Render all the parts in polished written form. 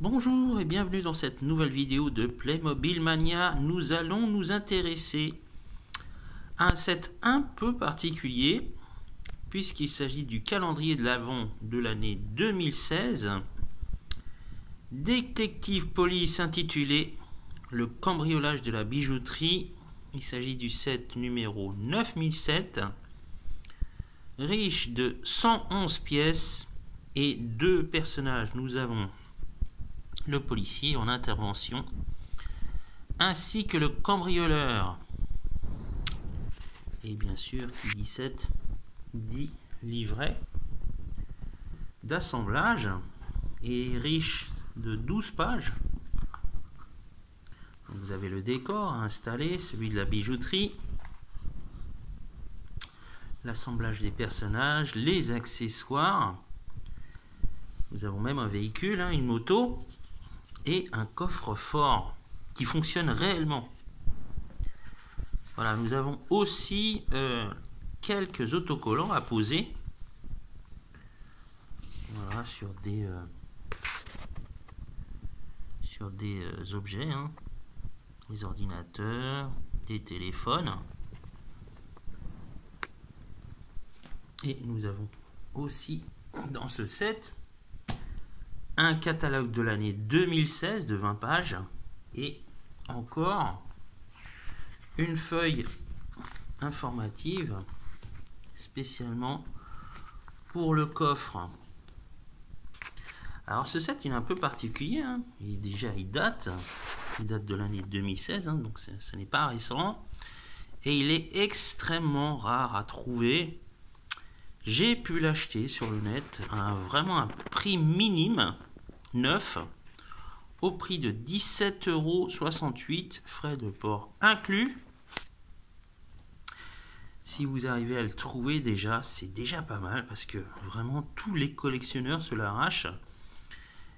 Bonjour et bienvenue dans cette nouvelle vidéo de Playmobil Mania. Nous allons nous intéresser à un set un peu particulier puisqu'il s'agit du calendrier de l'Avent de l'année 2016. Détective Police intitulé Le cambriolage de la bijouterie. Il s'agit du set numéro 9007, riche de 111 pièces et 2 personnages. Nous avons le policier en intervention, ainsi que le cambrioleur. Et bien sûr, qui dit 7 dit livret d'assemblage et riche de 12 pages. Vous avez le décor à installer, celui de la bijouterie, l'assemblage des personnages, les accessoires. Nous avons même un véhicule, une moto, et un coffre-fort qui fonctionne réellement. Voilà, nous avons aussi quelques autocollants à poser. Voilà, sur des objets, des ordinateurs, des téléphones. Et nous avons aussi dans ce set un catalogue de l'année 2016 de 20 pages et encore une feuille informative spécialement pour le coffre. Alors ce set il est un peu particulier, il date de l'année 2016, donc ce n'est pas récent et il est extrêmement rare à trouver. J'ai pu l'acheter sur le net à vraiment un prix minime, neuf, au prix de 17,68 €, frais de port inclus. Si vous arrivez à le trouver déjà, c'est déjà pas mal parce que vraiment tous les collectionneurs se l'arrachent.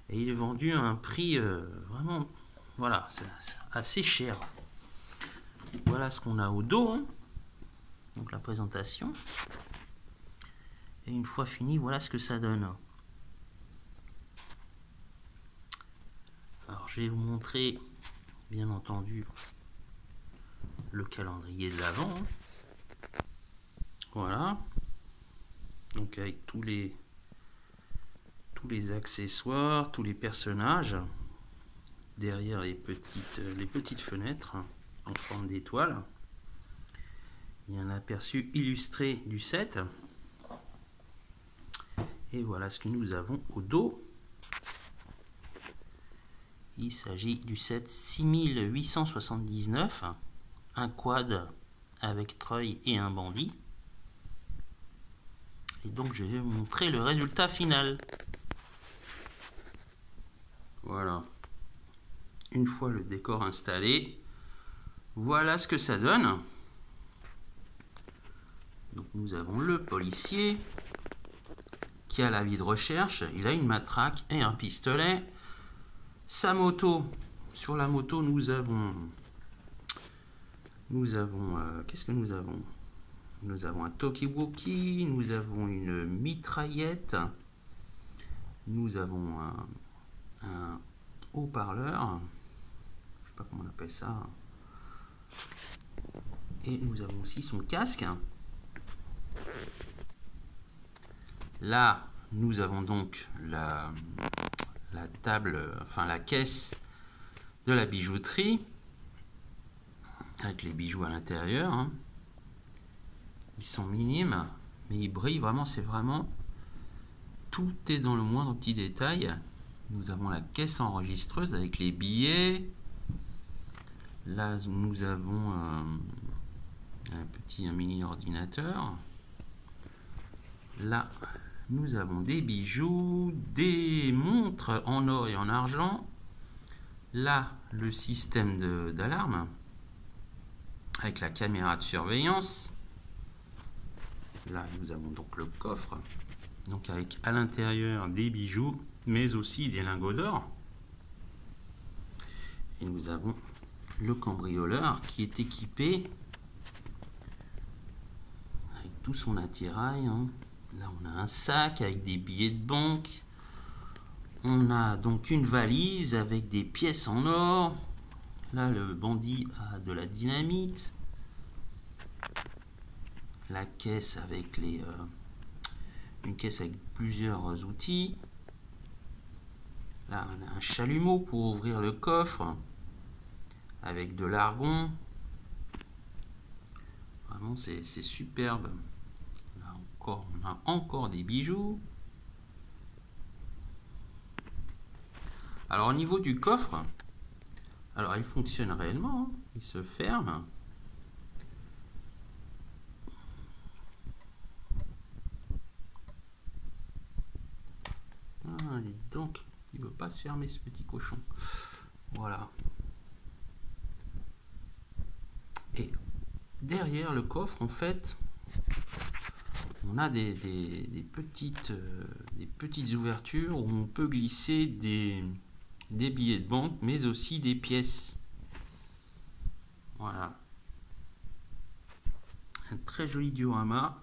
Et il est vendu à un prix vraiment, voilà, c'est assez cher. Voilà ce qu'on a au dos, donc la présentation. Et une fois fini, voilà ce que ça donne. Alors je vais vous montrer, bien entendu, le calendrier de l'Avent. Voilà. Donc avec tous les accessoires, tous les personnages, derrière les petites fenêtres en forme d'étoile. Il y a un aperçu illustré du set. Et voilà ce que nous avons au dos. Il s'agit du set 6879, un quad avec treuil et un bandit. Et donc je vais vous montrer le résultat final. Voilà. Une fois le décor installé, voilà ce que ça donne. Donc nous avons le policier qui a la vie de recherche, il a une matraque et un pistolet. Sa moto, sur la moto nous avons qu'est-ce que nous avons? Nous avons un talkie-walkie, nous avons une mitraillette, nous avons un haut-parleur, je sais pas comment on appelle ça, et nous avons aussi son casque. Là, nous avons donc la table, enfin la caisse de la bijouterie, avec les bijoux à l'intérieur. Ils sont minimes, mais ils brillent vraiment, c'est vraiment... Tout est dans le moindre petit détail. Nous avons la caisse enregistreuse avec les billets. Là, nous avons un mini ordinateur. Là, nous avons des bijoux, des montres en or et en argent. Là, le système d'alarme avec la caméra de surveillance. Là, nous avons donc le coffre, donc avec à l'intérieur des bijoux, mais aussi des lingots d'or. Et nous avons le cambrioleur qui est équipé avec tout son attirail. Là, on a un sac avec des billets de banque. On a donc une valise avec des pièces en or. Là, le bandit a de la dynamite. La caisse avec une caisse avec plusieurs outils. Là, on a un chalumeau pour ouvrir le coffre avec de l'argon. Vraiment, c'est superbe. Là encore, on a encore des bijoux. Alors, au niveau du coffre, alors il fonctionne réellement, hein. Il se ferme. Ah, dis donc, il ne veut pas se fermer ce petit cochon. Voilà. Et derrière le coffre, en fait, on a des petites ouvertures où on peut glisser des billets de banque, mais aussi des pièces. Voilà. Un très joli diorama.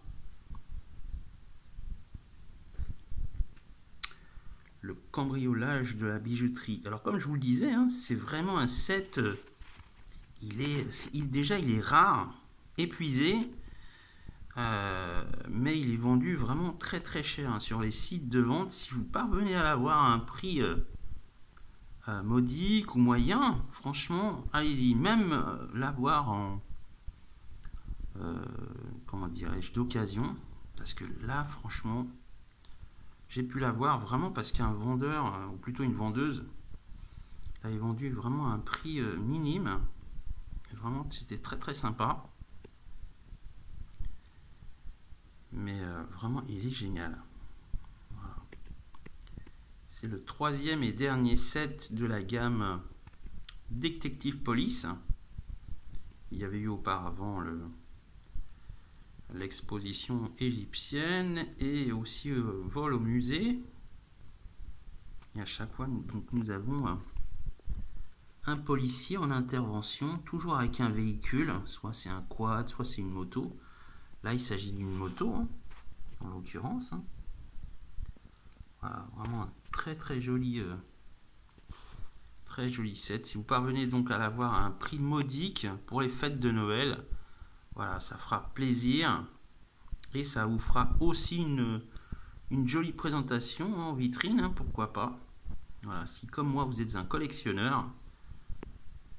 Le cambriolage de la bijouterie. Alors comme je vous le disais, hein, c'est vraiment un set, déjà il est rare, épuisé, mais il est vendu vraiment très très cher, hein, sur les sites de vente. Si vous parvenez à l'avoir à un prix modique ou moyen, franchement, allez-y. Même l'avoir en comment dirais-je, d'occasion, parce que là franchement j'ai pu l'avoir vraiment parce qu'un vendeur, ou plutôt une vendeuse, l'avait vendu vraiment à un prix minime. Et vraiment, c'était très très sympa. Mais vraiment, il est génial. Voilà. C'est le troisième et dernier set de la gamme Detective Police. Il y avait eu auparavant l'exposition égyptienne et aussi vol au musée. Et à chaque fois, donc, nous avons un policier en intervention, toujours avec un véhicule, soit c'est un quad, soit c'est une moto. Là, il s'agit d'une moto, hein, en l'occurrence. Hein. Voilà, vraiment un très très joli set. Si vous parvenez donc à l'avoir à un prix modique pour les fêtes de Noël, voilà, ça fera plaisir. Et ça vous fera aussi une jolie présentation en vitrine, hein, pourquoi pas. Voilà, si comme moi vous êtes un collectionneur,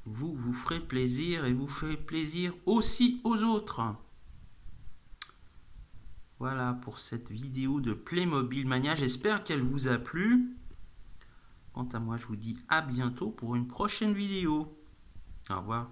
vous vous ferez plaisir et vous ferez plaisir aussi aux autres. Voilà pour cette vidéo de Playmobil Mania, j'espère qu'elle vous a plu. Quant à moi, je vous dis à bientôt pour une prochaine vidéo. Au revoir.